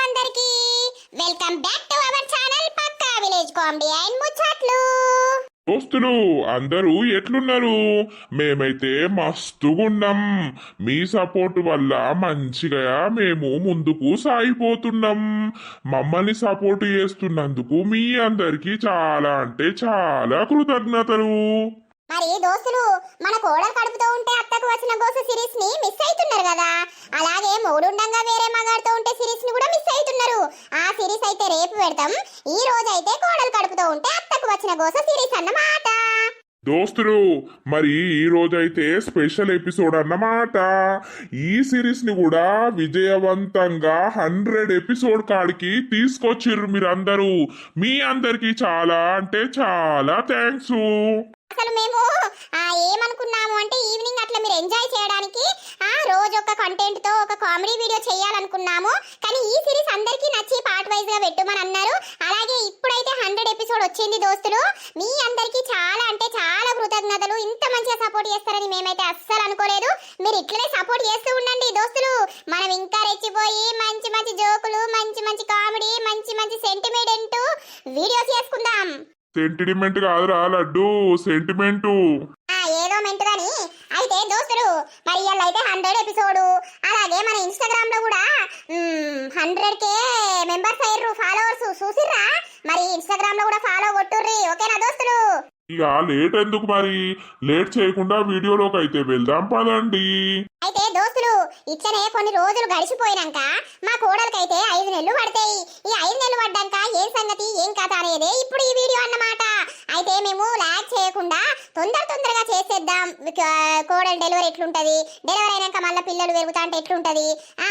అందరికి welcome back to our channel పక్కా village comedy and ముచ్చట్లు. దోస్తులు అందరూ ఎట్లున్నారు? మేమైతే మస్తుగున్నాం. మీ సపోర్ట్ వల్ల మంచిగా మేము ముందుకు సాగిపోతున్నాం. మమ్మల్ని సపోర్ట్ చేస్తున్నందుకు మీ అందరికీ చాలా అంటే చాలా కృతజ్ఞతలు. మరి దోస్తులు, మన కోడలు కడుపుతో ఉంటే అత్తకు వచ్చిన గోస సిరీస్ ని మిస్ అవుతున్నారు కదా. అలాగే మూడుండంగా వేరే మగాడితో ఉంటే సిరీస్ ని కూడా మిస్ అవుతున్నారు. ఆ సిరీస్ అయితే రేపు పెడతాం. ఈ రోజు అయితే కోడలు కడుపుతో ఉంటే అత్తకు వచ్చిన గోస సిరీస్ అన్నమాట. దోస్తులు, మరి ఈ రోజైతే స్పెషల్ ఎపిసోడ్ అన్నమాట. ఈ సిరీస్ ని కూడా విజయవంతంగా 100 ఎపిసోడ్ కాడికి తీసుకొచ్చిర్రు మీరందరూ. మీ అందరికి చాలా అంటే చాలా థ్యాంక్స్. అసలు మేము ఏమనుకున్నాము అంటే ఈవినింగ్ అట్లా మీరు ఎంజాయ్ చేయడానికి రోజు ఒక కంటెంట్ తో ఒక కామెడీ వీడియో చేయాలనుకున్నాము. కానీ ఈ సిరీస్ అందరికీ నచ్చి పార్ట్ వైజ్ గా పెట్టమని అన్నారు. అలాగే ఇప్పుడైతే 100 ఎపిసోడ్ వచ్చింది దోస్తులు. మీ అందరికీ చాలా అంటే చాలా కృతజ్ఞతలు. ఇంత మంచిగా సపోర్ట్ చేస్తారని మేమైతే అస్సలు అనుకోలేదు. మీరు ఇట్లనే సపోర్ట్ చేస్తూ ఉండండి దోస్తులు. మనం ఇంకా రెచ్చిపోయి మంచి మంచి జోకులు, మంచి మంచి కామెడీ, మంచి మంచి సెంటిమెంట్ వీడియోస్ చేసుకుందాం. సెంటిమెంట్ కాదురా లడ్డు, సెంటిమెంటు. ఏదో మెంట్ గాని అయితే దోస్తులు, మరి ఇవాళ అయితే 100 ఎపిసోడ్. అలాగే మన ఇన్స్టాగ్రామ్ లో కూడా 100K మెంబర్స్ అయ్యారు, ఫాలోవర్స్ చూసిర్రా? మరి ఇన్స్టాగ్రామ్ లో కూడా ఫాలో కొట్టుర్రి, ఓకేనా దోస్తులు? ఇక లేట్ ఎందుకు, మరి లేట్ చేయకుండా వీడియోలోకి అయితే వెళ్దాం పదండి. అయితే దోస్తులు, ఇట్లనే కొన్ని రోజులు గడిచిపోయినాక మా కోడలకైతే 5 నెలలు పడతాయి. ఈ 5 నెలలు పడ్డాక ఏం సంగతి ఏం కథ అనేది ఇప్పుడు ఈ వీడియో అన్నమాట. అయితే మేము లాగ్ చేయకుండా తొందరగా చేసేద్దాం. కోడలు డెలివరీ ఎట్లుంటది, డెలివరీ అయినాక మళ్ళీ పిల్లలు పెరుగుతా అంటే ఎట్లుంటది,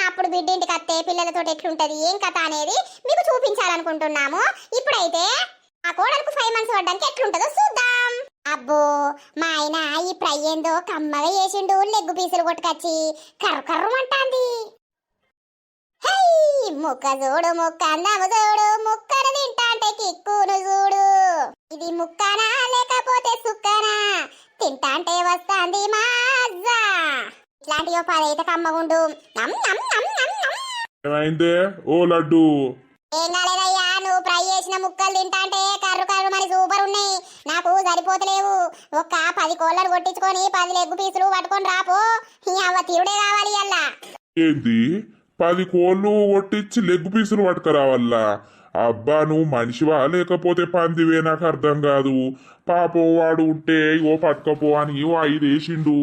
అప్పుడు బిడ్డింటికి అత్తే పిల్లలతో ఎట్లుంటది, ఏం కథ అనేది మీకు చూపించాలనుకుంటున్నాము. ఇప్పుడైతే ఆ కోడలకు 5 మంత్స్ పడ్డానికి ఎట్లుంటదో చూద్దాం. అబ్బో, మా ఆయన ఈ ఫ్రై ఏందో కమ్మగా చేసిండు. లెగ్గు పీసులు కొట్టుకొచ్చి కర్రమంటాంది. ముక్క చూడు, ముక్క అందము చూడు, ముక్కను తింటా అంటే కిక్కును చూడు. ఇది ముక్కనా లేకపోతే సుక్కనా, తింటా అంటే వస్తాంది మాజా. ఇట్లాంటి 10 అయితే కమ్మగుండు. ఏమైందే ఓ లడ్డు? ఏం కాలేదయ్యా, నువ్వు ఫ్రై చేసిన ముక్కలు తింటా అంటే కర్రు మరి సూపర్ ఉన్నాయి. నాకు సరిపోతలేవు. ఒక్క 10 కోళ్ళను కొట్టించుకొని 10 లెగ్గు పీసులు పట్టుకొని రాపో. అవ్వ తిరుడే కావాలి అల్లా. ఏంది 10 కోళ్ళు కొట్టించి లెగ్ పీసులు పట్టుకురావల్లా? అబ్బా, నువ్వు మనిషివా లేకపోతే పందివే? నాకు అర్థం కాదు. పాపం వాడు ఉంటే ఇగో పట్టుకపో అని 5 వేసిండు.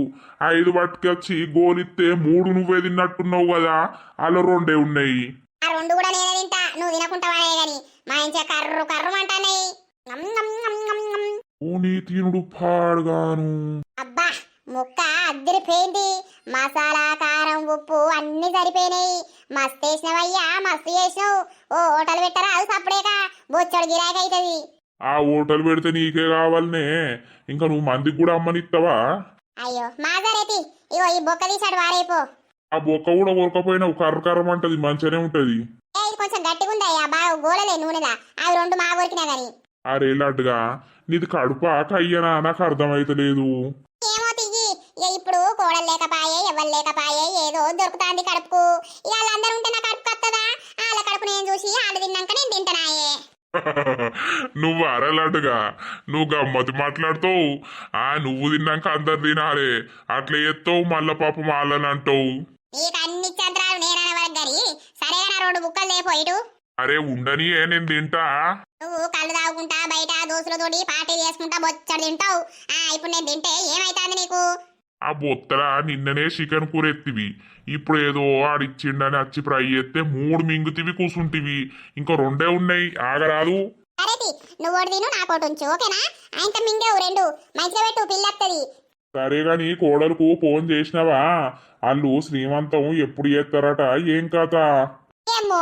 5 పట్టుకొచ్చి గోలిస్తే 3 నువ్వే తిన్నట్టున్నావు కదా, అలా 2 ఉన్నాయి. ఆ 2 కూడా నేనే తింటా, నువ్వు తినకుంటావానే గాని. మా ఇంట్లో కర్రు అంటానే. నీ తినుడు పాడుగాను. అబ్బా, ముక్క అద్దరిపోయింది. మసాలా, కారం, ఉప్పు అన్ని సరిపోయినాయి. మస్తు వేసినవయ్యా, మస్తు చేసినావు. ఓ హోటల్ పెట్టరా అది సప్పుడేక బొచ్చడు గిరాకీ అవుతుంది. ఆ హోటల్ పెడితే నీకే కావాలనే, ఇంకా నువ్వు మందికి కూడా అమ్మనిస్తావా? అయ్యో మాజరేతి, ఇగో ఈ బొక్క తీసాడు వారైపో. ఆ బొక్క కూడా కొరకపోయినా కర్రమంటది, మంచిగానే ఉంటది. ఇది కొంచెం గట్టిగా ఉందయ్యా, బాగా గోలలే నూనెలా. అవి 2 మా కొరికినా గాని. అరే లడ్డుగా, నీది కడుపా కయ్యనా? నాకు అర్థమైతలేదు. ఏమో తియ్యి, ఇక ఇప్పుడు కోడలు లేకపాయే, ఎవరు లేకపాయే, ఏదో దొరుకుతాంది కడుపుకు. ఇక వాళ్ళందరూ ఉంటే నా కడుపు కత్తదా? వాళ్ళ కడుపు నేను చూసి వాళ్ళు తిన్నాక నేను తింటానాయే. నువ్వు అరలడ్డుగా, నువ్వు గమ్మతి మాట్లాడుతావు. నువ్వు తిన్నాక అందరు తినాలే, అట్లా ఎత్తావు మళ్ళా పాపం వాళ్ళని అంటావు. నీకు అన్ని చంద్రాలు నేననే వరకు గాని సరేగా నా 2 బుక్కలు లేపోయిటు. అరే ఉండని, నేను తింటా. నువ్వు కళ్ళు తాగుకుంటా బయట దోస్తులతోటి పార్టీ చేసుకుంటా బొచ్చడు తింటావు. ఇప్పుడు నేను తింటే ఏమైతుంది నీకు? ఆ బొత్తలా నిన్ననే చికెన్ కూర ఎత్తివి, ఇప్పుడు ఏదో ఆడిచ్చిండని వచ్చి ఫ్రై చేస్తే 3 మింగుతివి కూసుంటివి. ఇంకా 2 ఉన్నాయి, ఆగరాదు. సరేతి, నువ్వు ఒకటి తిను, నాకు ఒకటి ఉంచు, ఓకేనా? ఆయన మింగేవు 2 మంచిగా పెట్టు, పిల్లత్తది. సరే గాని కోడలకు ఫోన్ చేసినావా? వాళ్ళు శ్రీమంతం ఎప్పుడు చేస్తారట, ఏం కథ? ఏమో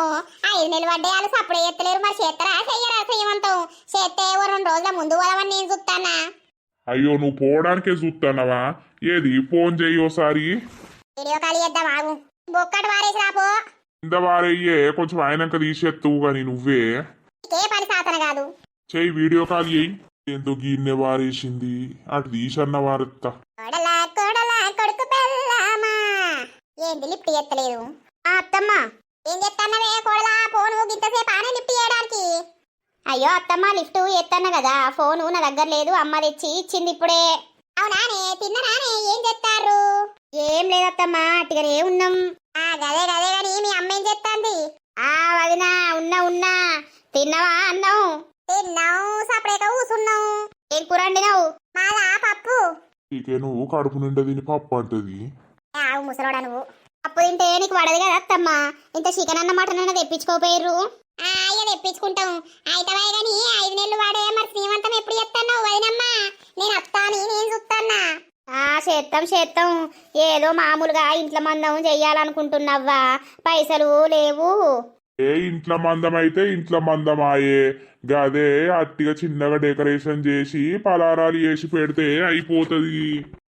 5 నెలలు పడ్డాయి, వాళ్ళు సప్పుడు ఎత్తలేరు. మరి చేస్తారా చెయ్యరా? శ్రీమంతం చేస్తే 2 రోజుల ముందు పోదామని నేను చూస్తానా. అయ్యో, నువ్వు పోవడానికే చూస్తానవా? ఏది ఫోన్ చెయ్యి ఒకసారి. వీడియో కాల్ చేద్దాం, ఆగు. బొక్కటి వారేసి రాపో. ఇంత వారయ్యే, కొంచెం ఆయనక తీసేస్తావు గాని నువ్వే. ఏ పని సాధన కాదు. చెయ్యి, వీడియో కాల్ చెయ్యి. ఎందుకు గిన్నె వారేసింది, అటు తీసన్న వారెత్తా. కొడలా కొడుకు పెళ్ళామా, ఏంది లిఫ్ట్ ఎత్తలేదు? అత్తమ్మ ఏం చెప్తానవే కోడలా? పో అయ్యో అత్తమ్మ లిఫ్ట్ ఎత్తన్న కదా, ఫోను నా దగ్గర లేదు, అమ్మ తెచ్చి ఇచ్చింది ఇప్పుడే. అవునానే, తిన్నరానే? ఏం చేస్తారు? ఏం లేదత్తమ్మా, అట్టిగానే ఉన్నాం. గదే గదే గాని మీ అమ్మ ఏం చేస్తాంది? వదినా, ఉన్నా. తిన్నావా అన్నం? తిన్నాం, సపరేక కూసున్నాం. ఏం కూర వండినావు? మాదా పప్పు. చికెను కడుపు నిండా తిని పప్పు అంటది. ముసలోడా నువ్వు. పప్పు తింటే నీకు పడదు కదా అత్తమ్మ, ఇంత చికెన్ అన్న మటన్ అన్న తెప్పించుకోపోయారు. అయ్యో తెప్పించుకుంటాం. అయితవే గాని 5 నెలలు వాడే మరి శ్రీమంతం ఎప్పుడు చెప్తాను వదినమ్మా? నేను అత్తాని నేను చూస్తానా. చేస్తాం. ఏదో మామూలుగా ఇంట్లో మందం చెయ్యాలనుకుంటున్నావా? పైసలు లేవు. ఇంట్లో మందం అయితే ఇంట్లో మందమాయే, గదే అట్టిగా చిన్నగా డెకరేషన్ చేసి పలారాలు చేసి పెడితే అయిపోతుంది.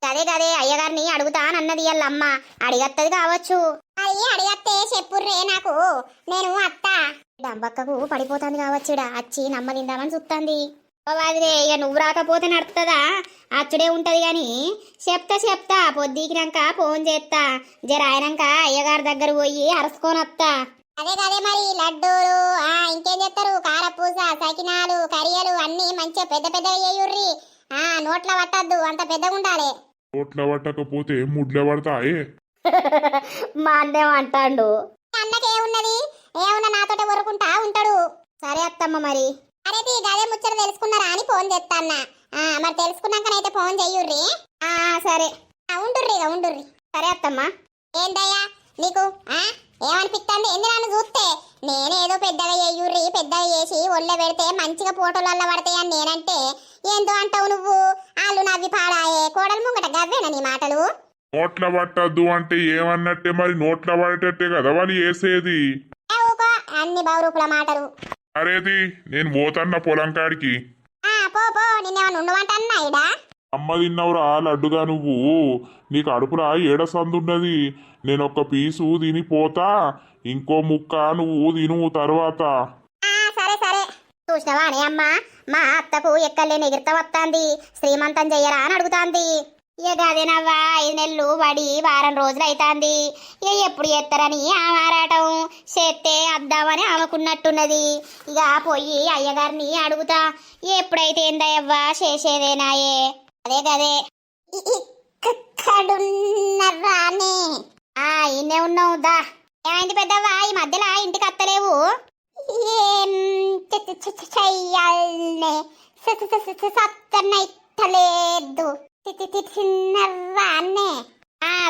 గదే అయ్యగారిని అడుగుతానన్నది అల్లమ్మ, అడిగత్తది కావచ్చు. అది అడిగత్తే చెప్పుర్రే నాకు, నేను అత్త. డంబక్కకు పడిపోతుంది కావచ్చుడా, వచ్చి నమ్మదిందామని చూస్తుంది. ఇక నువ్వు రాకపోతే నడుతుందా? అచ్చుడే ఉంటది గాని చెప్తా పొద్దుకినాక ఫోన్ చేస్తా. జరాయనాక అయ్యగారి దగ్గర పోయి అరసుకొని వస్తా. అదే మరి లడ్డూలు ఇంకేం చేస్తారు? కారపూస, సకినాలు, కరియలు అన్ని మంచిగా పెద్ద పెద్దగా చేయుర్రి. నోట్ల పట్టద్దు, అంత పెద్దగా ఉండాలి. నోట్ల పట్టకపోతే ముడ్లే పడతాయే. మా అన్నేమంటాడు? అన్నకేమున్నది, ఏమన్నా నాతోటే ఊరుకుంటా ఉంటాడు. సరే అత్తమ్మ మరి. అరే గదే ముచ్చట తెలుసుకున్నారా అని ఫోన్ చేస్తాన్నా. మరి తెలుసుకున్నాకనైతే ఫోన్ చెయ్యుర్రి. సరే ఉండుర్రి. సరే అత్తమ్మ. ఏందయ్యా నీకు ఏమనిపిస్తుంది? ఏంది నన్ను చూస్తే? నేనేదో పెద్దగా చెయ్యుర్రి, పెద్దగా చేసి ఒళ్ళో పెడితే మంచిగా ఫోటోలల్లో పడతాయని నేనంటే ఏందో అంటావు నువ్వు. వాళ్ళు నవ్వి పాడాయే, కోడలు ముంగట గవ్వేనా నీ మాటలు? నోట్ల పట్టద్దు అంటే ఏమన్నట్టే, మరి నోట్ల పడేటట్టే కదా వాళ్ళు వేసేది. అన్ని బౌరూపుల మాటలు. అరేది నేను పోతన్న పొలం కాడికి. పో నిన్నేమన్నా ఉండమంటన్నా ఇడా? అమ్మ తిన్నవురా లడ్డుగా నువ్వు? నీకు అడుపురా ఏడ సందున్నది? నేనొక్క పీసు తిని పోతా, ఇంకో ముక్క నువ్వు తిను తర్వాత. సరే చూసినవా అని అమ్మ, మా అత్తకు ఎక్కలేని ఎగిరిత వస్తాంది, శ్రీమంతం చెయ్యరా అని అడుగుతాంది. ఇక అదేనవ్వా 5 నెలలు పడి వారం రోజులు అవుతాంది. ఇక ఎప్పుడు చేస్తారని ఆ మారాటం చేస్తే అద్దామని ఆమెకున్నట్టున్నది. ఇక పోయి అయ్యగారిని అడుగుతా, ఎప్పుడైతే ఏందయ్యవ్వా చేసేదేనాయే. గదే ఇక్కడున్నరానే. ఇన్నే ఉన్నావు దా. ఏమైంది పెద్దవ్వా, ఈ మధ్యలో ఇంటికి అత్తలేవు? ఏం చెయ్యాలనే సత్తనైతలేదు. తిన్నవానే?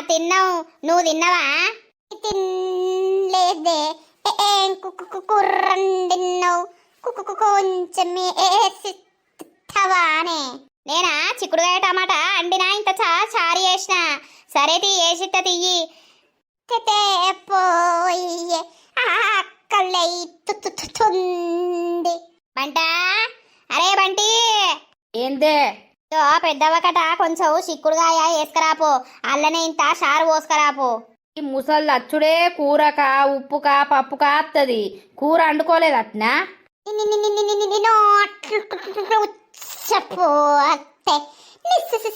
తిన్నావు. నువ్వు తిన్నావా? తినలేదే. ఏం కుర్రండిన్నావు? కొంచెమే వేసిత్తవానే? నేనా చిక్కుడుకాయ టమాటా అండినా, ఇంత చారు చేసిన. సరే వేసిత్త తియ్యి. పోయే ఆకలైతుంది. బంటా, అరే బంటి. ఏందే? పెద్దవకట కొంచెం చిక్కుడుగాయ వేసుకరాపో, అల్లనే ఇంత చారు పోసుకరాపో. ఈ ముసళ్ళు అచ్చుడే కూరక ఉప్పుకా పప్పుకా అత్తది, కూర వండుకోలేదట్నా?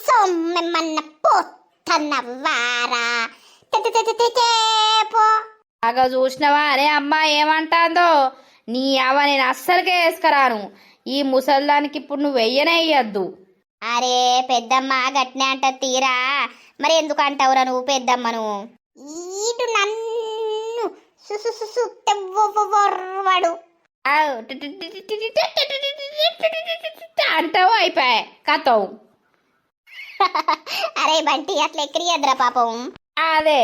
సొమ్మెమన్న పోతన్నవారా? బాగా చూసినవా అరే అమ్మ ఏమంటాందో? నీ అవ్వ నేను అస్సలకే వేసుకరాను. ఈ ముసల్దానికి ఇప్పుడు నువ్వు వెయ్యనే ఇయ్యద్దు. అరే పెద్దమ్మ గట్నే అంట తీరా, మరి ఎందుకు అంటావురా నువ్వు పెద్దమ్మను? ఈడు నన్ను వాడు అంటావు అయిపోయా కథం. అరే బంటి అట్లా ఎక్కిరియద్రా పాపం. అదే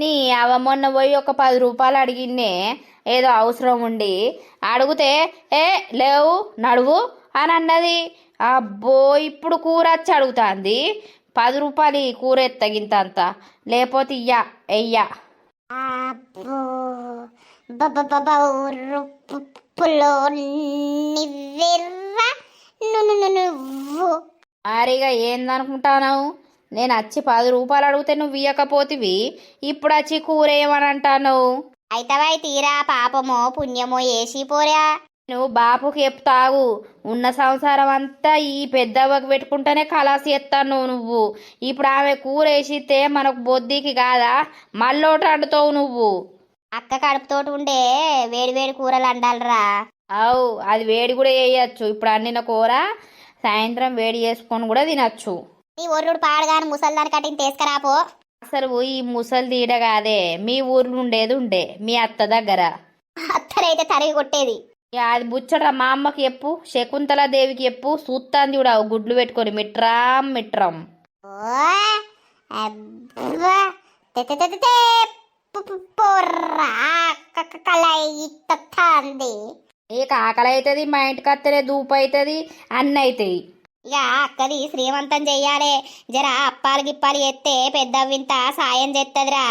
నీ అవ్వ మొన్న పోయి ఒక 10 రూపాయలు అడిగిన్నే, ఏదో అవసరం ఉండి అడిగితే లేవు నడువు అని అన్నది. అబ్బో ఇప్పుడు కూర వచ్చి అడుగుతాంది. 10 రూపాయలు కూర ఎత్తగింతంత, లేకపోతే ఎయ్యా. మరిగా ఏందనుకుంటావు? నేను వచ్చి 10 రూపాయలు అడిగితే నువ్వు ఇయ్యకపోతివి, ఇప్పుడు వచ్చి కూర ఏమని అంటాను? అయితవై తీరా, పాపమో పుణ్యమో వేసి పోరా. నువ్వు బాపుకి చెప్తావు, ఉన్న సంసారం అంతా ఈ పెద్దవ్వకు పెట్టుకుంటేనే కలాసి ఎత్తాను నువ్వు. ఇప్పుడు ఆమె కూర వేసితే మనకు బొద్దికి కాదా, మళ్ళోటి అండుతావు నువ్వు. అక్క కడుపుతోటి ఉండే వేడి వేడి కూరలు అండాలరా. అవు అది వేడి కూడా వేయచ్చు. ఇప్పుడు అండిన కూర సాయంత్రం వేడి చేసుకొని కూడా తినచ్చు. నీ ఒర్రుడు పాడుగాను ముసల్దాని కటింగ్ తీసుకురాపో. అసలు ఈ ముసలి తీడ కాదే, మీ ఊర్లో ఉండేది ఉండే మీ అత్త దగ్గర. అత్తరైతే తరిగి కొట్టేది. ఇక అది బుచ్చడ్రా మా అమ్మకి చెప్పు, శకుంతలా దేవికి చెప్పు, సూత్తాంది కూడా గుడ్లు పెట్టుకొని మిట్రాం మిట్రం. ఓ అబ్బా తె తె తె తె తె పొర్రా కలయి తత్తాంది. ఇక ఆకలి అవుతుంది, మా ఇంటికి అత్తనే దూపు అవుతుంది, అన్నీ అవుతాయి. ఇక అక్కది శ్రీమంతం చెయ్యాలే. జర అప్పాలు గిప్పాలు ఎత్తే పెద్దవింత సాయం చేస్తుందిరా.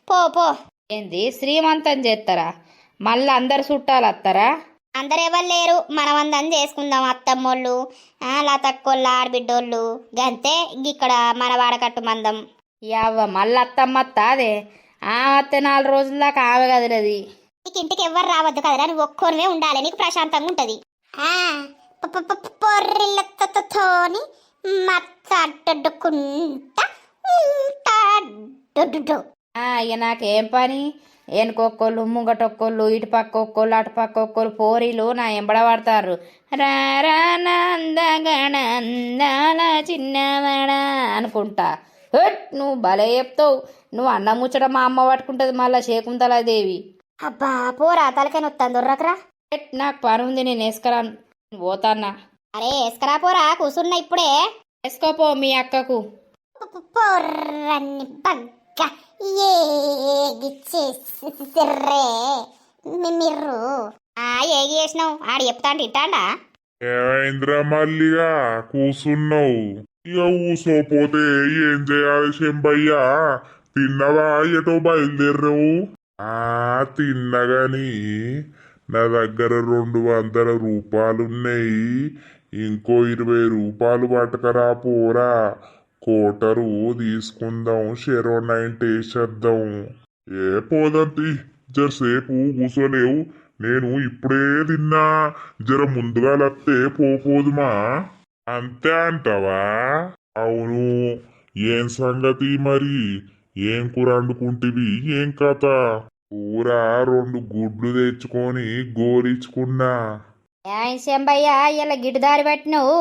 పో పో. ఏంది శ్రీమంతం చేస్తారా? మళ్ళీ అందరు చుట్టాలు వస్తారా? అందరెవరు లేరు, మనమందం చేసుకుందాం. అత్తమ్మోళ్ళు లతక్కోళ్ళు ఆడబిడ్డోళ్ళు గంతే. ఇక్కడ మన వాడకట్టు మందం. యవ్వ మళ్ళీ అత్తమ్మ అత్త అదే ఆ అత్త 4 రోజుల దాకా ఆమె కదలది. నీకు ఇంటికి ఎవ్వరు రావద్దు కదరా, నువ్వు ఒక్కొనివే ఉండాలి, నీకు ప్రశాంతంగా ఉంటది. పొర్రిల్లతోని మత్తడుకుంటా ఇక నాకేం పని? వెనుకొక్కళ్ళు ముంగటొక్కళ్ళు ఇటు పక్క ఒక్కళ్ళు అటు పక్క ఒక్కళ్ళు పోరీలు నా ఎంబడ పడతారు. రానందగణందాల చిన్నవాడ అనుకుంటా. హట్ నువ్వు భలే చెప్తావు. నువ్వు అన్నం ముచ్చట మా అమ్మ పట్టుకుంటుంది మళ్ళా శకుంతలాదేవి. అబ్బా పోరా తలకై నొత్తాను దొర్రకరా. నాకు పని ఉంది, నేను వేసుకురాను, పోతాన్నా. అరే వేసుకరా పోరా, కూసున్నా ఇప్పుడే. వేసుకోపో మీ అక్కకు. పొర్రని బగ్గ ఏగిచ్చేసిర్రే మీరు. ఏగి చేసినావు ఆడు చెప్తాండి ఇట్టాండా. ఏమైందిరా మల్లిగా కూసున్నావు? ఇక కూసోపోతే ఏం చేయాలి శంబయ్యా? తిన్నవా? ఎటో బయలుదేరావు? తిన్నగాని నా దగ్గర 200 రూపాయలున్నాయి. ఇంకో 20 రూపాయలు పట్టుకరా పోరా. కోటరు తీసుకుందాం, షెరో 90 వేసేద్దాం. పోదంతి జరసేపు కూసోలేవు. నేను ఇప్పుడే తిన్నా, జర ముందుగా లత్తే పోదుమా. అంతే అంటావా? అవును. ఏం సంగతి మరి? ఏం కూర వండుకుంటివి? ఏం కథ? కూర 2 గుడ్లు తెచ్చుకొని గోలించుకున్నా. శంబయ్య ఇలా గిడ్డుదారి పెట్టినావు,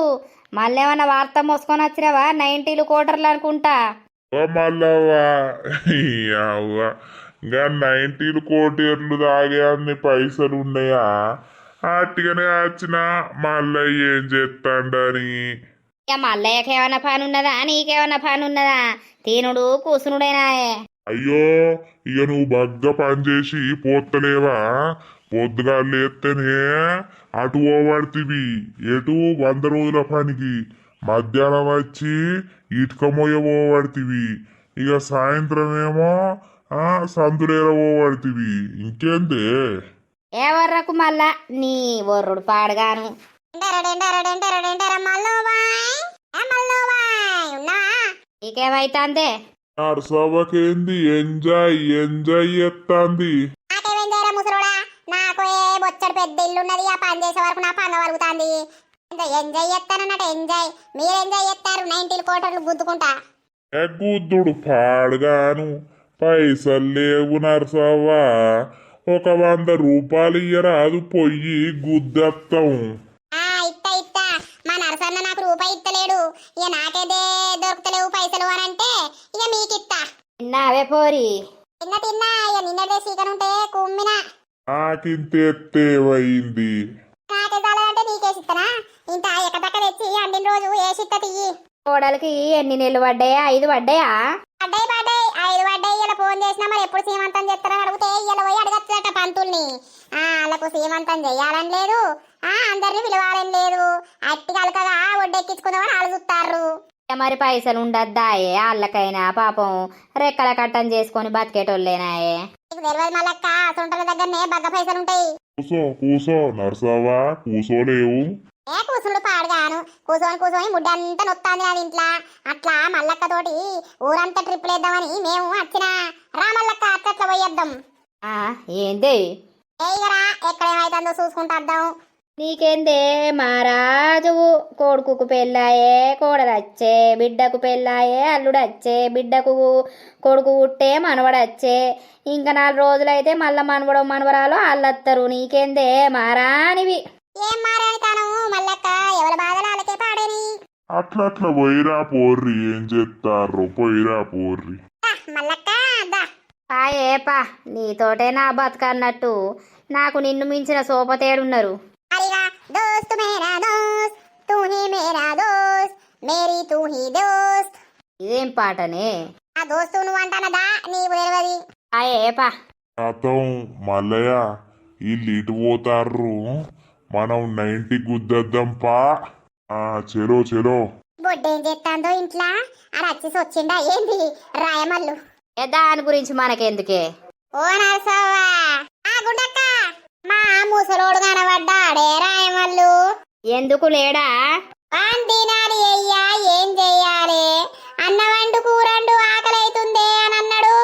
మళ్ళీ ఏమన్నా వార్త మోసుకొని వచ్చినావా? 90 కోటర్లు అనుకుంటా. మళ్ళవ్వా ఇంకా 90 కోటర్లు తాగే అన్ని పైసలు ఉన్నాయా? అట్టిగానే వచ్చిన మళ్ళీ ఏం చేస్తాండని. ఇక మల్లయ్యకి ఏమన్నా పని ఉన్నదా? నీకేమన్నా పని ఉన్నదా? తినుడు కూసునుడేనాయే. అయ్యో ఇక నువ్వు బగ్గా పని చేసి పోతలేవా? పొద్దుగా లేస్తేనే అటు పోబడితివి, ఎటు 100 రోజుల పనికి. మధ్యాహ్నం వచ్చి ఇటుక మొయ్య పోబడితివి. ఇక సాయంత్రం ఏమో సందులేర పోబడితివి. ఇంకేందే? ఎవర్రకు మళ్ళా నీ ఒర్రుడు పాడగాను. నీకేమైతాందే? నర్సవ్వకేంది ఎంజాయ్ ఎంజాయ్ ఎత్తాంది. నాకు బొచ్చడు పెద్ద ఇల్లు ఉన్నది, ఆ పని చేసే వరకు నా పంగ వరుగుతాంది. ఎంజాయ్ చేస్తానన్నట్టు ఎంజాయ్. మీరు ఎంజాయ్ చేస్తారు 90 కోటర్లు గుద్దుకుంటా. గుద్దుడు పాడుగాను. పైసలు లేవు నర్సవ్వా. ఒక 100 రూపాయలు ఇయ్యరాదు, పొయ్యి గుద్దెత్తాం. ఇత్తా మా నరసన్న నాకు రూపాయి ఇత్తలేడు. ఇక నాకేదే దొరుకుతలేవు పైసలు అని అంటే ఇక మీకిత్తా. తిన్నావే పోరి? తిన్నా. ఇక నిన్నదే సీకన్ ఉంటే కుమ్మినా. నాకింత ఎత్తేవయింది. నాకే చాలంటే నీకేసిత్తనా? ఇంత ఎక్కదక్క తెచ్చి అండిన రోజు ఏసిత్త తియ్యి. కోడలికి ఎన్ని నెలలు పడ్డాయా? 5 పడ్డాయా? పడ్డాయి 5 పడ్డాయి. ఇలా ఫోన్ చేసినా మరి ఎప్పుడు సీమంతం చేస్తారని అడిగితే ఇలా పోయి అడగచ్చట పంతుల్ని. వాళ్ళకు సీమంతం చెయ్యాలని లేదు, అందరిని పిలవాలని లేదు. అట్టి కలకగా ఒడ్డెక్కించుకుందామని వాళ్ళు చూస్తారు. మరి పైసలు ఉండద్దాయే వాళ్ళకైనా? పాపం రెక్కల కట్టం చేసుకొని బతికేటోళ్ళేనాయే. నీకు తెలియదు మళ్ళక్క, సొంటల దగ్గరనే బగ్గ పైసలు ఉంటాయి. కూసో నర్సవ్వా, కూసోలేవు. కూసుడు పాడుగాను. కూసోని ముడ్డంతా నొత్తాంది నాది ఇంట్లో. అట్లా మల్లక్కతోటి ఊరంతా ట్రిప్పులు వేద్దామని మేము వచ్చిన. రా మల్లక్క అట్లా పోయేద్దాం. ఏంది? ఏయరా ఎక్కడేమైతుందో చూసుకుంటా వద్దాం. నీకేందే మహారాజు కొడుకుకు పెళ్ళాయే కోడలచ్చే బిడ్డకు పెళ్ళాయే అల్లుడచ్చే బిడ్డకు కొడుకు పుట్టే మనవడచ్చే ఇంకా 4 రోజులైతే మళ్ళా మనవరాలు అల్లత్తరు నీకేందే మారానివి ఏం మారాని తను మల్లక్క ఎవరి బాధలు వాళ్ళకే పాడేని అట్లా పోయిరా పోర్రి ఏం చేస్తారు పోయిరా పోర్రి మల్లక్క దా ఏపా నీతోటే నా బతుకన్నట్టు నాకు నిన్ను మించిన సోపతేడున్నారు అరిగా దోస్త్ మేరా దోస్త్ తూ హీ మేరా దోస్త్ మేరీ తూ హీ దోస్త్ ఇదేం పాటనే ఆ దోస్తు నువ్వు అంటానదా నీవు తెలియదు ఏపా అతం మల్లయ్య వీళ్ళు ఇటు పోతారు మనం 90 గుద్దద్దాం పా చెలో చెలో బొడ్డేం చేస్తాందో ఇంట్లో ఆడ వచ్చేసి వచ్చిండా ఏంది రాయమల్లు దాని గురించి మనకెందుకే ఓ నరసవ్వా ఆ గుండక్క మా ముసలోడు కనబడ్డాడే రాయమల్లు ఎందుకు లేడా వాన్ తినాలి అయ్యా ఏం చెయ్యాలి అన్నవండు కూరండు ఆకలి అవుతుందే అని అన్నాడు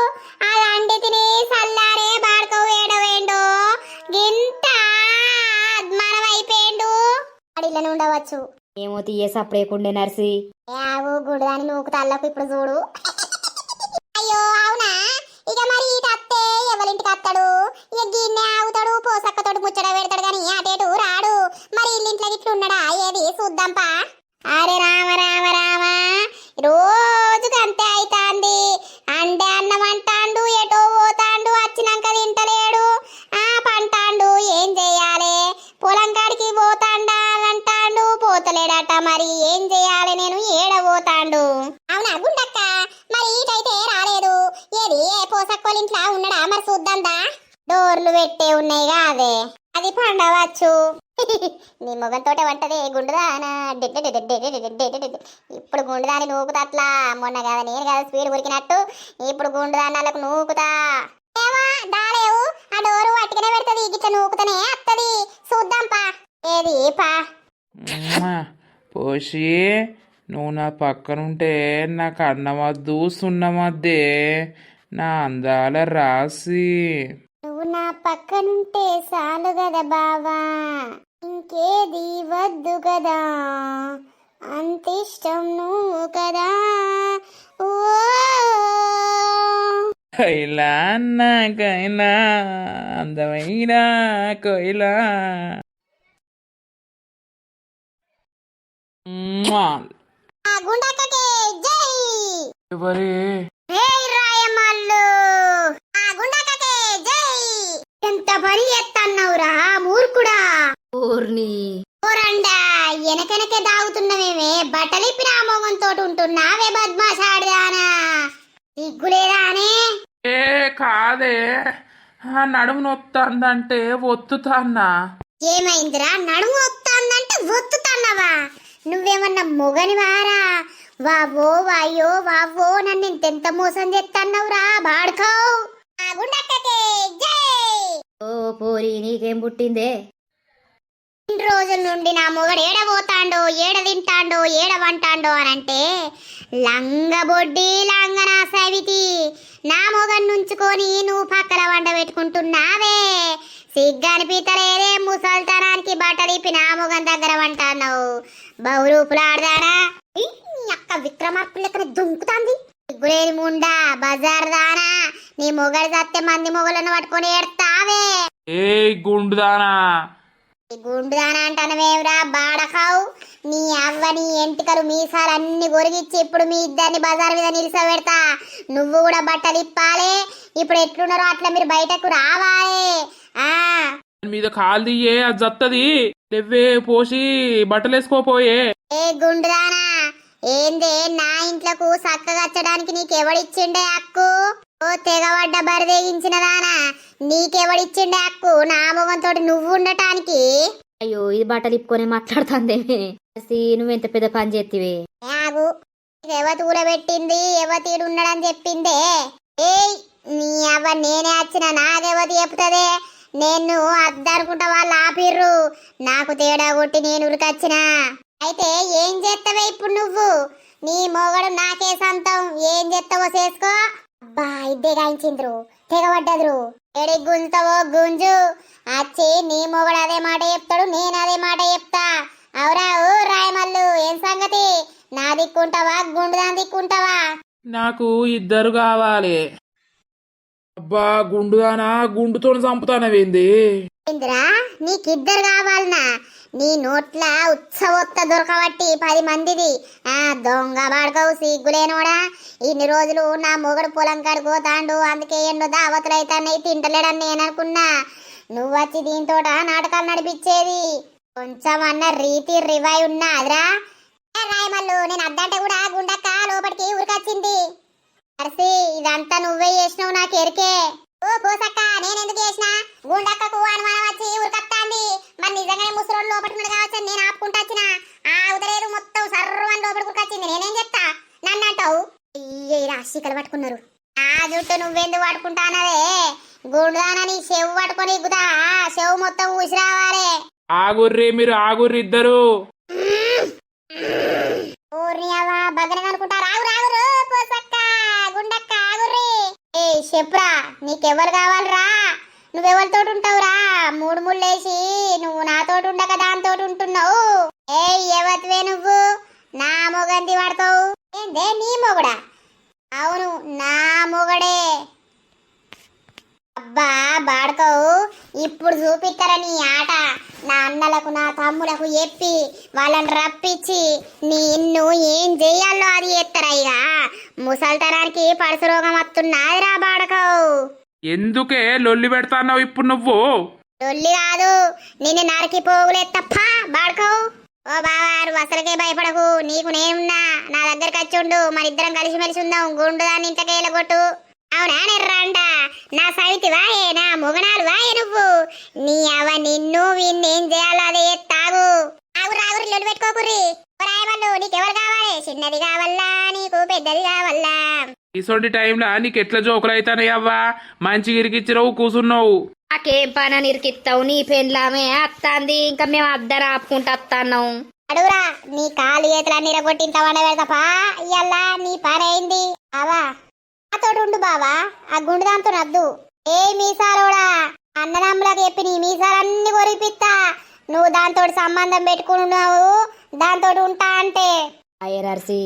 అది అండి తిని సల్లారే బాడుకో వేడవేండు గింత మనమైపోయిండు అడిలను ఉండవచ్చు ఏమో తీయే సప్పుడేకుండే నర్సి యావు గుడిదాని నూకు తల్లకు ఇప్పుడు చూడు అయ్యో అవునా ఇక మరి ఇటు అత్తే ఎవరింటికి అత్తాడు ఇక గిన్నె ఆగుతాడు పోసక్కతోటి ముచ్చట పెడతాడు గాని అటేటు రాడు మరి ఇల్లింట్లో ఇట్లున్నాడా ఏది చూద్దాంపా అరే రామ రామ రామ రోజుకి అంతే అయితాంది అంటే అన్నం అంటాండు ఎటో పోతాండు వచ్చినాక తింటలేడు పంటాండు ఏం చెయ్యాలి పొలం కాడికి పోతాండా అంటాండు పోతలేడట మరి ఏం చెయ్యాలి నేను ఏడ పోతాండు అవునా గుండక్క మరి ఈటైతే రాలేదు ఏది ఏ పోసక్కోలింట్లా ఉన్నాడా మరి చూద్దాందా డోర్లు పెట్టే ఉన్నాయి కాదే అది పండవచ్చు నీ మొగంతోటే వంటది గుండుదానా ఇప్పుడు గుండుదాని నూకుతట్లా మొన్న కదా నేను కదా స్పీడ్ ఉరికినట్టు ఇప్పుడు గుండుదానాలకు నూకుతా ఏమా దాలేవు ఆ డోరు అట్టుకనే పెడతది గిట్ల నూకుతనే అత్తది చూద్దాంపా ఏది పా పోషి నువ్వు నా పక్కనుంటే నాకు అన్నమద్దు సున్నమద్దే నా అందాల రాసి నువ్వు నా పక్కనుంటే చాలు కదా బావా ఇంకేది వద్దు కదా అంత ఇష్టం నువ్వు కదా ఓ కైలా అన్న కైలా అందమైన కైలా ఆ గుండక్కకే జై ఎవరే ఏయ్ రాయమల్లు ఆ గుండక్కకే జై ఎంత పని చేస్తున్నావురా మూర్ఖుడా ఊర్ని ఓరండా వెనకెనకే దాగుతున్నవేమే బట్టలిప్పిన మోగంతో ఉంటున్నావే బద్మాషాడిదానా సిగ్గులేదా అనే ఏ కాదే ఆ నడుము నొత్తందంటే ఒత్తుతాన్నా ఏమైందిరా నడుము వస్తుందంటే ఒత్తుతున్నావా నువ్వేమన్నా మొగని వారా వావో వాయో వావో నన్ను ఇంతెంత మోసం చేస్తున్నావురా బాడుకో ఆ గుండక్కకే జై ఓ పోరి నీకేం పుట్టిందే 2 రోజుల నుండి నా మొగడు ఏడబోతాండో ఏడ తింటాండో ఏడ వంటాండో అనంటే లంగబొడ్డి లంగనా సవితి నా మొగను నుంచుకొని నువ్వు పక్కల వంట పెట్టుకుంటున్నావే సిగ్గనిపితలేదే ముసల్తనానికి బట్టలిపి నా మొగం దగ్గర వంటాన్నావు బహురూపులాడదానా అక్క విక్రమార్పులెక్కడ దుంకుతాంది సిగ్గులేని ముండా బజార్ దానా నీ మొగడు చస్తే మంది మొగలను పట్టుకొని ఏడతావే ఏ గుండుదానా గుండుదానా అంటానవేమిరా బాడకావు నీ అవ్వ నీ ఎంటికలు మీసాలన్నీ గొరిగిచ్చి ఇప్పుడు మీ ఇద్దరిని బజార్ మీద నిలిసబెడతా నువ్వు కూడా బట్టలు ఇప్పాలే ఇప్పుడు ఎట్లున్నారో అట్లా మీరు బయటకు రావాలే ఆ మీద కాలు దియ్యే అది జత్తది లేవే పోసి బట్టలేసుకోపోయే ఏ గుండుదానా ఏందే నా ఇంట్లోకు సక్కగచ్చడానికి నీకెవడిచ్చిండే హక్కు ఓ తెగబడ్డ బరిదేగించిన దానా నీకెవడిచ్చిండే హక్కు నా మొగంతో నువ్వు ఉండటానికి అయ్యో ఇది బట్టలు ఇప్పుకొని మాట్లాడుతుందేమే నువ్వెంత పెద్ద పని చేతివే ఆగు ఎవతూల పెట్టింది ఎవతీడు ఉండడని చెప్పిందే ఏయ్ నీ అవ్వ నేనే వచ్చిన నాకెవతి చెప్తదే నేను అద్దనుకుంటా వాళ్ళు ఆపిర్రు నాకు తేడా కొట్టి నేను ఉరికొచ్చిన అయితే ఏం చేస్తావే ఇప్పుడు నువ్వు నీ మొగడు నాకే సొంతం ఏం చేస్తావో చేసుకో అబ్బా ఇద్దే గాయించిండ్రు తెగబడ్డదురు ఎడి గుంజుతావో గుంజు వచ్చి నీ మొగడు అదే మాట చెప్తాడు, నేను అదే మాట చెప్తా. అవురా ఓ రాయమల్లు, ఏం సంగతి? నా దిక్కుంటావా గుండు దాని దిక్కుంటావా? నాకు ఇద్దరు కావాలి. అబ్బా గుండుదానా, గుండుతో చంపుతానవేంది? ఏందిరా నీకిద్దరు కావాలనా? నీ నోట్ల ఉత్సవొత్త దొరకబట్టి 10 మందిది. ఆ దొంగ బాడుకోవు సిగ్గులేనోడా. ఇన్ని రోజులు నా మొగడు పొలం కడుకోతాండు, అందుకే ఎన్నో దావతులు అయితాయి తింటలేడని నేను అనుకున్నా. నువ్వు వచ్చి దీంతో నాటకాలు నడిపించేది కొంచెం అన్న రీతి రివై ఉన్నాదిరా. రాయమల్లు, నేను అద్దంటే కూడా గుండక్క లోపలికి ఉరికొచ్చింది. అర్సి ఇదంతా నువ్వే చేసినావు, నాకు ఎరికే. ఓ పోసక్క, నేనెందుకు చేసిన? గుండక్కకు అనుమానం వచ్చి ఉరికత్తాంది. మరి నిజంగానే ముసలోడు లోపలికి కావచ్చు, నేను ఆపుకుంటా వచ్చిన. ఆ ఉదరేరు మొత్తం సర్వని లోపలికి ఉరికొచ్చింది. నేనేం చెప్తా? నన్ను అంటావు? రాశికలు పట్టుకున్నారు. ఆ జుట్టు నువ్వెందుకు పట్టుకుంటానవే? గుండానని చెవు పట్టుకొని ఇగ్గుతా, చెవు మొత్తం ఊసి రావాలి. ఆగుర్రి, మీరు ఆగుర్రి ఇద్దరు. ఊరినియవా బగ్గన అనుకుంటా. రాగు రాగురు పోసక్క గుండక్క ఆగుర్రి. ఏ చెప్పురా, నీకెవరు కావాలరా? నువ్వెవరితోటి ఉంటావురా? 3 ముళ్ళేసి నువ్వు నాతోటి ఉండక దాంతోటి ఉంటున్నావు. ఏ ఎవతివే నువ్వు? నా మొగంది వాడతావు ఏందే? నీ మొగడా? అవును నా మొగడే. అబ్బా బాడుకోవు, ఇప్పుడు చూపిస్తారా నీ ఆట? నా అన్నలకు నా తమ్ములకు చెప్పి వాళ్ళని రప్పించి నిన్ను ఏం చెయ్యాలో అది చేస్తారా? ఇక ముసల్తరానికి పరుసు రోగం వస్తున్నాదిరా బాడుకోవు. ఎందుకే లొల్లి పెడతాన్నావు ఇప్పుడు నువ్వు? లొల్లి కాదు, నిన్ను నరికి పోగులేత్తప్ప బాడుకోవు. ఓ బావారు అసలుకే భయపడకు, నీకు నేనున్నా. నా దగ్గరకు వచ్చి ఉండు, మన ఇద్దరం కలిసిమెలిసి ఉందాం. గుండు దాన్ని ఇంతకేళ్ళ కొట్టు. అవునా నిర్రండ? నా సవితి వాయే, నా మొగనాలు వాయే నువ్వు. నీ అవ నిన్ను వీణ్ణేం చేయాలో అదే తాగు. ఆగురు ఆగురు లొల్లి పెట్టుకోకుర్రి. రాయమల్లు, నీకెవరు కావాలి? చిన్నది కావాలా నీకు పెద్దది కావాలా? ఇసొంటి టైంలో నీకు ఎట్లా జోకులు అవుతానే అవ్వా? మంచి ఇరికిచ్చిరావు కూసున్నావు. నాకేం పని నిరికిస్తావు? నీ పెళ్ళామే అత్తాంది, ఇంకా మేము అద్దరు ఆపుకుంటా అత్తాన్నాం. అడుగురా, నీ కాలు చేతులన్నీ ఇరగొట్టింత వండ పెడతాపా. ఇయ్యాల నీ పని అయింది. అవా నాతోటి ఉండు బావా, ఆ గుండు దాంతో నద్దు. ఏ మీసాలోడా, అన్నదమ్ములకు చెప్పి నీ మీసాలన్నీ కొరిపిస్తా. నువ్వు దాంతో సంబంధం పెట్టుకున్నావు, దాంతో ఉంటా అంటే. అయ్యరసి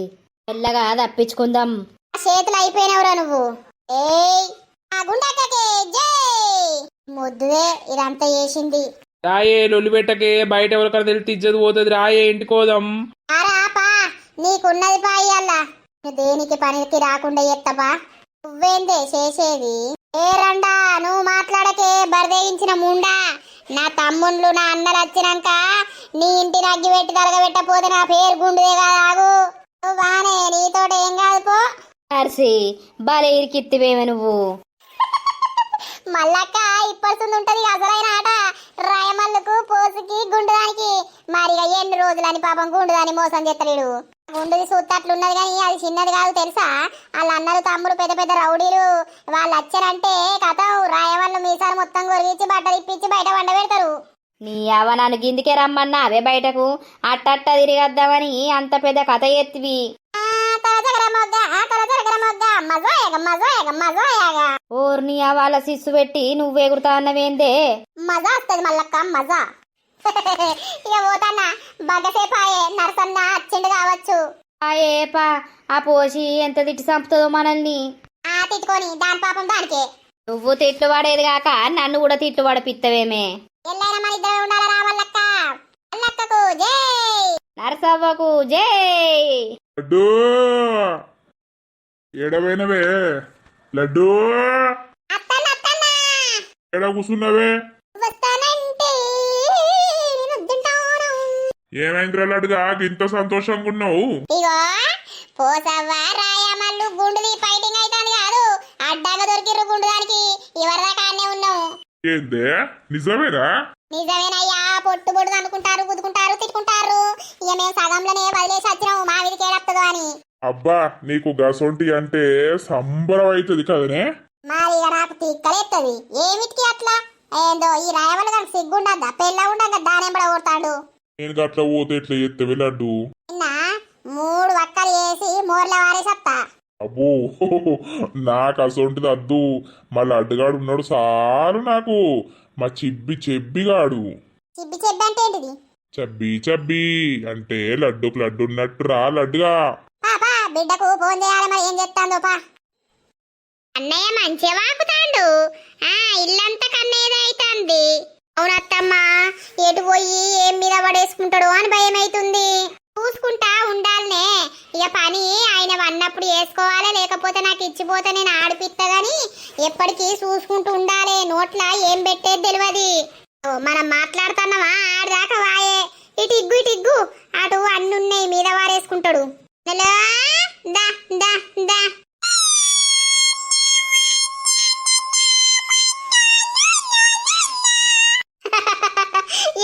మెల్లగా తప్పించుకుందాం. చేతులు అయిపోయినవురా నువ్వు. ఏయ్ ఆ గుండెక్కకే జై. ముద్దుదే ఇదంతా చేసింది. రాయే లొల్లి పెట్టకే, బయట ఎవరికైనా తెలిసి ఇజ్జత్ పోతుంది. రాయే ఇంటికోదాం. ఆరాపా, నీకున్నది పా. ఇయ్యాల నువ్వు దేనికి పనికి రాకుండా ఎత్తపా. నువ్వేందే చేసేది? ఏ రండా, నువ్వు మాట్లాడకే బరిదేగించిన ముండా. నా తమ్ముళ్ళు నా అన్నలు వచ్చినాక నీ ఇంటి నగ్గి పెట్టి తరగబెట్టపోతే నా పేరు గుండుదే కాదు. నువ్వు బానే, నీతోటి ఏం కాదు పో. అర్సి బాలే ఇరికిత్తివేమే నువ్వు. మల్లక్క ఇప్పడుతుంది ఉంటది అసలైన ఆట. రాయమల్లుకు పోసుకి గుండుదానికి మరిగా ఎన్ని రోజులని పాపం గుండుదాని మోసం చేస్తలేడు. గుండుది సూత్తట్లున్నది కానీ అది చిన్నది కాదు తెలుసా? వాళ్ళ అన్నలు తమ్ముడు పెద్ద పెద్ద రౌడీలు. వాళ్ళు వచ్చారంటే కథ రాయమల్లు మీసాలు మొత్తం కొరిగించి బట్టలు ఇప్పించి బయట వండ పెడతారు. నీ అవ నన్ను గిందికే రమ్మన్నా అవే బయటకు అట్టట్ట తిరిగద్దామని అంత పెద్ద కథ ఎత్తివి. ఓర్ని వాళ్ళ సిస్సు పెట్టి నువ్వు ఎగురుతా అన్నవేందే? మజా వస్తుంది మల్లక్క మజా. ఇక పోతానా బగ్గసేపాయే, నరసన్న అచ్చిండు కావచ్చు. ఏపా ఆ పోసి ఎంత తిట్టి చంపుతుందో మనల్ని. ఆ తిట్టుకొని దాని పాపం దానికే. నువ్వు తిట్లు పడేది కాక నన్ను కూడా తిట్లు పడిపిత్తవేమే. ఎల్లైనా మన ఇద్దరు ఉండాలి రా మల్లక్క. మల్లక్కకు జై, నరసవ్వకు జై. లడ్డు ఏడవైనవే? లడ్డు ఏడ కూర్చున్నావే? ఏమైందిరా లడ్డుగా ఇంత సంతోషంగా ఉన్నావు? ఇగో పోసవ్వ రాయమల్లు గుండుది ఫైటింగ్ అయితాంది కాదు, అడ్డాగా దొరికిర్రు గుండు దానికి. ఎవరిదాకా ఆడనే ఉన్నావు. ఏందే నిజమేనా? నిజమేనయ్యా, పొట్టు పొట్టు అనుకుంటారు, గుద్దుకుంటారు, తిట్టుకుంటారు. ఇక మేము సగంలోనే వదిలేసి వచ్చినాము మా వీధికి ఏడొస్తుందో అని. అబ్బా నీకు గసొంటి అంటే సంబరం అవుతుంది కదనే? మరి ఇక నాకు తిక్కలేస్తుంది. ఏమిటికి అట్లా? ఏందో ఈ రాయమల్లు దానికి సిగ్గుండద్దా? పెళ్ళ ఉండగా దానెంబడ కొడతాడు. నేను గట్ల పోతే ఎట్లా చేస్తావే లడ్డు? నిన్న 3 వక్కలు వేసి మోర్ల వారేసత్తా. అబ్బో నాకు అసొంటిది అద్దు మా లడ్డుగాడు ఉన్నాడు సారు నాకు మా చెబ్బిగాడు చిబ్బి చెబ్బి అంటే ఏంటిది? చబ్బి అంటే లడ్డుకు లడ్డు ఉన్నట్టురా లడ్డుగా. పాపా బిడ్డకు ఫోన్ చేయాలి, మరి ఏం చెప్తాందో పా. అన్నయ్య మంచిగా వాకుతాండు. ఇల్లంతా కన్నయ్యదే అయితాంది. అవునత్తమ్మా, ఎటు పోయి ఏం మీద పడేసుకుంటాడో అని భయం అవుతుంది. చూసుకుంటా ఉండాలనే, ఇక పని ఆయన అన్నప్పుడు చేసుకోవాలి, లేకపోతే నాకు ఇచ్చిపోతే నేను ఆడిపిస్తా గాని ఎప్పటికీ చూసుకుంటూ ఉండాలి. నోట్లా ఏం పెట్టేది తెలియదు. మనం మాట్లాడుతున్నావా ఆడదాకా వాయే, ఇటు ఇగ్గు అటు అన్నున్నాయి మీద వారేసుకుంటాడు. హలో దా దా దా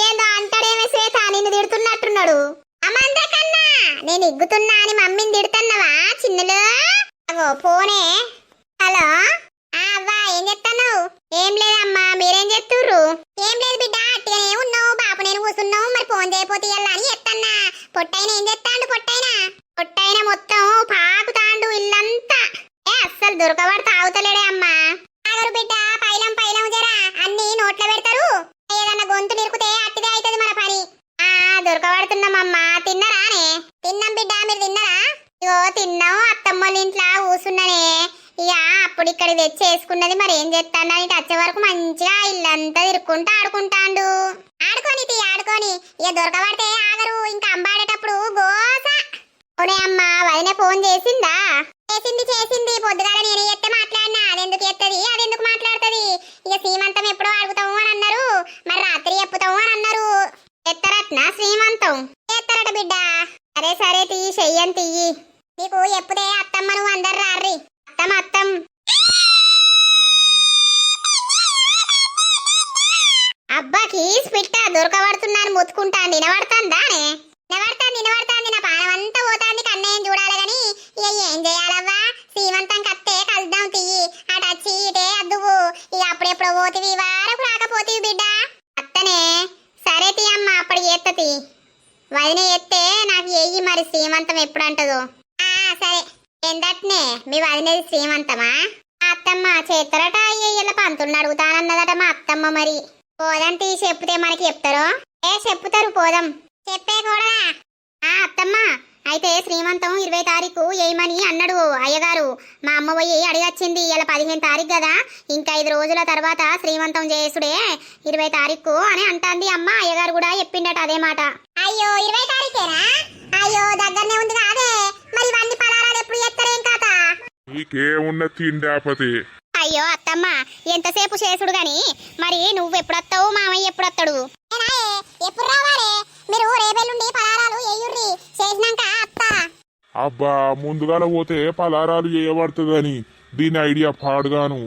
ఏందో అంటాడేమే శ్వేత, నిన్ను తిడుతున్నట్టున్నాడు. అమంత కన్నా నేను ఇగ్గుతున్నా అని మమ్మీని తిడుతున్నావా చిన్నులు? అగో పోనే. హలో అవ్వా, ఏం చెప్తున్నావు? ఏం లేదమ్మా, మీరేం చెప్తుర్రు? ఏం లేదు బిడ్డ, అట్టిగానే ఉన్నావు. బాబు నేను కూర్చున్నావు, మరి ఫోన్ చేయపోతే అని చెప్తాన్నా. పొట్టైన ఏం చెప్తాండు? పొట్టైన మొత్తం పాకుతాండు ఇల్లంతా. అస్సలు దొరకబడి తాగుతలేడే అమ్మా. తాగరు బిడ్డ, పైలం జరా అన్ని నోట్లో పెడతారు. ఏదన్నా గొంతు నిరుకుతే అట్టిదే అవుతుంది మన పని. దొరకబడుతున్నామమ్మా. తిన్నారానే? తిన్నాం బిడ్డ, మీరు తిన్నారా? ఇగో తిన్నాం, అత్తమ్మోళ్ళ ఇంట్లో కూసున్ననే. ఇక అప్పుడు ఇక్కడ తెచ్చేసుకున్నది, మరి ఏం చేస్తాను అని వచ్చే వరకు మంచిగా ఇల్లంతా తిరుక్కుంటూ ఆడుకుంటాండు. ఆడుకొని ఇక దొరకబడితే ఆగరు. ఇంకా అంబాడేటప్పుడు గోస. ఓనే అమ్మా, వదినే ఫోన్ చేసిందా? చేసింది. పొద్దుగాల నేను ఎత్తే మాట్లాడినా. అదెందుకు మాట్లాడుతుంది? ఇక శ్రీమంతం ఎప్పుడో అడుగుతాము అని అన్నారు, మరి రాత్రి చెప్పుతాము అని అన్నారు. ఎత్తరట్నా శ్రీమంతం? ఎత్తరట బిడ్డ. సరే చెయ్యని తీయి. నీకు ఎప్పుడే అత్తమ్మ నువ్వు అందరు రారి. అత్తం అబ్బాకి స్పిట్ట దొరకబడుతున్నాను మొత్తుకుంటాంది. వినబడుతుందానే? వినబడుతుంది. నా పానం అంతా పోతాంది. కన్నయ్యని చూడాలి గాని ఇక ఏం చేయాలవ్వా? శ్రీమంతం కత్తే కలుద్దాం తీయి. అటు వచ్చి ఇటే అద్దువు. ఇక అప్పుడెప్పుడు పోతివి, వారకు రాకపోతివి బిడ్డ. అత్తనే సరే తీయమ్మ, అప్పుడు ఎత్తతి. వదిన ఎత్తే నాకు ఎయ్యి, మరి శ్రీమంతం ఎప్పుడు అంటదో. సరే. ఏందట్నే మీ వదినేది శ్రీమంతమా? అత్తమ్మ చేస్తారట. అయ్యల పంతుల్ని అడుగుతానన్నదట మా అత్తమ్మ. మరి పోదాం తీ, చెప్తే మనకి చెప్తారో. చెప్పుతారు, పోదాం. చెప్పే కూడా. అత్తమ్మ అయితే శ్రీమంతం 20 తారీఖు వేయమని అన్నాడు అయ్యగారు. మా అమ్మ పోయి అడిగొచ్చింది. ఇలా 15 తారీఖు కదా, ఇంకా 5 రోజుల తర్వాత శ్రీమంతం చేసుడే 20 తారీఖు అని అంటాంది అమ్మ. అయ్యగారు కూడా చెప్పిండట అదే మాట. అయ్యో 20 తారీఖేనా? అయ్యో దగ్గరనే ఉంది కాదే. మరి ఇవన్నీ పలారాలు ఎప్పుడు చేస్తారేం కాత? నీకేమున్న తిండాపతి. అయ్యో అత్తమ్మ, ఎంతసేపు చేసుడు గాని మరి నువ్వు ఎప్పుడొస్తావు, మామయ్య ఎప్పుడొస్తాడు? ఎప్పుడు రావాలి? మీరు రేపెల్లుండి పలారాలు ఎయ్యుర్రి, చేసినాక అత్త. అబ్బా ముందుగాల పోతే పలారాలు చేయబడుతుందని దీని ఐడియా పాడుగాను.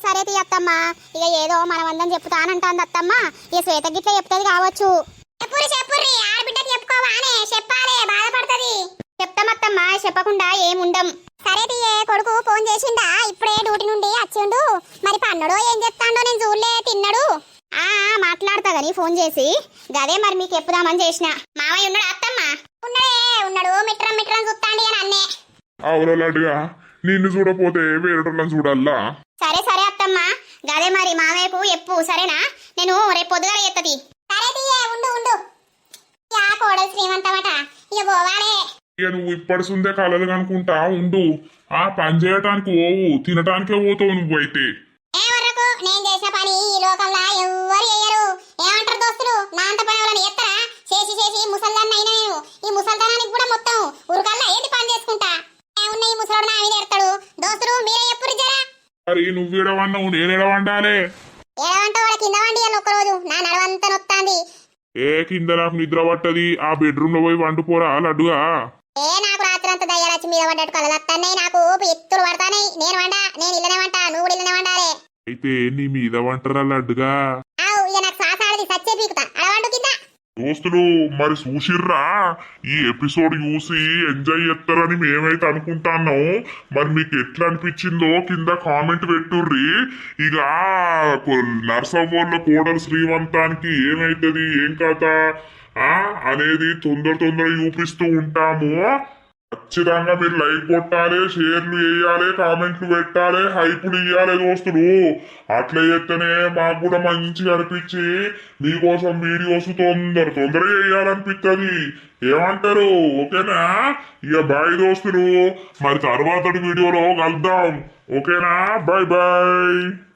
సరే తీ అత్తమ్మ, ఇక ఏదో మనమందరం చెప్తానంటాంది అత్తమ్మ. ఇక శ్వేత గిట్ల చెప్తుంది కావచ్చు. చెప్పుర్రి ఆడబిడ్డకి చెప్పుకోవానే, చెప్పాలే, బాధపడుతుంది. చెప్తామత్తమ్మ, చెప్పకుండా ఏముండం. సరే తీయే, కొడుకు ఫోన్ చేసిండా? ఇప్పుడే డ్యూటీ నుండి వచ్చిండు. మరి పన్నడో ఏం చెప్తాడో నేను చూడలే. తిన్నాడు. మాట్లాడతా గాని ఫోన్ చేసి. గదే మరి మీకు చెప్పుదామని చేసిన. మామయ్య ఉన్నాడు అత్తమ్మ? ఉన్నాడు. మిట్రం చూస్తాండి అని అన్నే. అవులడ్డుగా, నిన్ను చూడపోతే వేరేటోళ్ళని చూడాలా? సరే అత్తమ్మ, గదే మరి మామయ్యకు చెప్పు. సరేనా? నేను రేపు పొద్దుగా ఎత్తది. సరే తీయే, ఉండు. కోడలు శ్రీమంతమట, ఇక పోవాలే. ఇక నువ్వు ఇప్పటి సుందే కలలు కనుకుంటా ఉండు. పని చేయటానికి పోవు, తినటానికే పోతావు నువ్వైతే. వరకు నేను చేసిన పని ఈ లోకంలో ఎవ్వరు చేయరు. ఏమంటారు దోస్తులు? నా అంత పని వాళ్ళని ఎత్తరా? చేసి ముసల్దాన్ని అయినా నేను. ఈ ముసల్దానానికి కూడా మొత్తం ఉరుకల్లా ఏంటి పని చేసుకుంటా. ఏమున్నా ఈ ముసలోడు నా మీద ఎడతాడు. దోస్తులు మీరే ఎప్పుడు జరా. మరి నువ్వు ఎడవన్నావు, నేను ఎడవండాలే. ఏడవంటే వాడు కింద వండి అని ఒక్కరోజు నా నడవంతా నొత్తాంది. కింద నాకు నిద్ర పట్టది. ఆ బెడ్రూమ్ లో పోయి వండుకోరా లడ్డుగా. నాకు రాత్రి అంతా దయ్యాలచ్చి మీద పడ్డట్టు కలలు వస్తాయి. నాకు ఎత్తులు పడతాయి. నేను ఇల్లనే వంటా, నువ్వు కూడా ఇల్లనే వండాలి. అయితే నీ మీద వంటరా లడ్డుగా. ఇక నాకు సాసాడది సచ్చే పీకుతా. అడవండు కింద. దోస్తులు మరి చూసిర్రా? ఈ ఎపిసోడ్ చూసి ఎంజాయ్ చేస్తారని మేమైతే అనుకుంటాన్నాం. మరి మీకు ఎట్లా అనిపించిందో కింద కామెంట్ పెట్టుర్రి. ఇక నర్సవ్వోళ్ళ కోడలు శ్రీమంతానికి ఏమైతుంది, ఏం కథ అనేది తొందర చూపిస్తూ ఉంటాము. ఖచ్చితంగా మీరు లైక్ కొట్టాలి, షేర్లు వేయాలి, కామెంట్లు పెట్టాలి, హైపులు ఇవ్వాలి దోస్తులు. అట్లా చేస్తేనే మాకు కూడా మంచిగా అనిపించి మీకోసం వీడియోస్ తొందరగా వేయాలనిపిస్తుంది. ఏమంటారు? ఓకేనా? ఇక బాయ్ దోస్తులు, మరి తర్వాతటి వీడియోలో కలుద్దాం. ఓకేనా? Bye bye.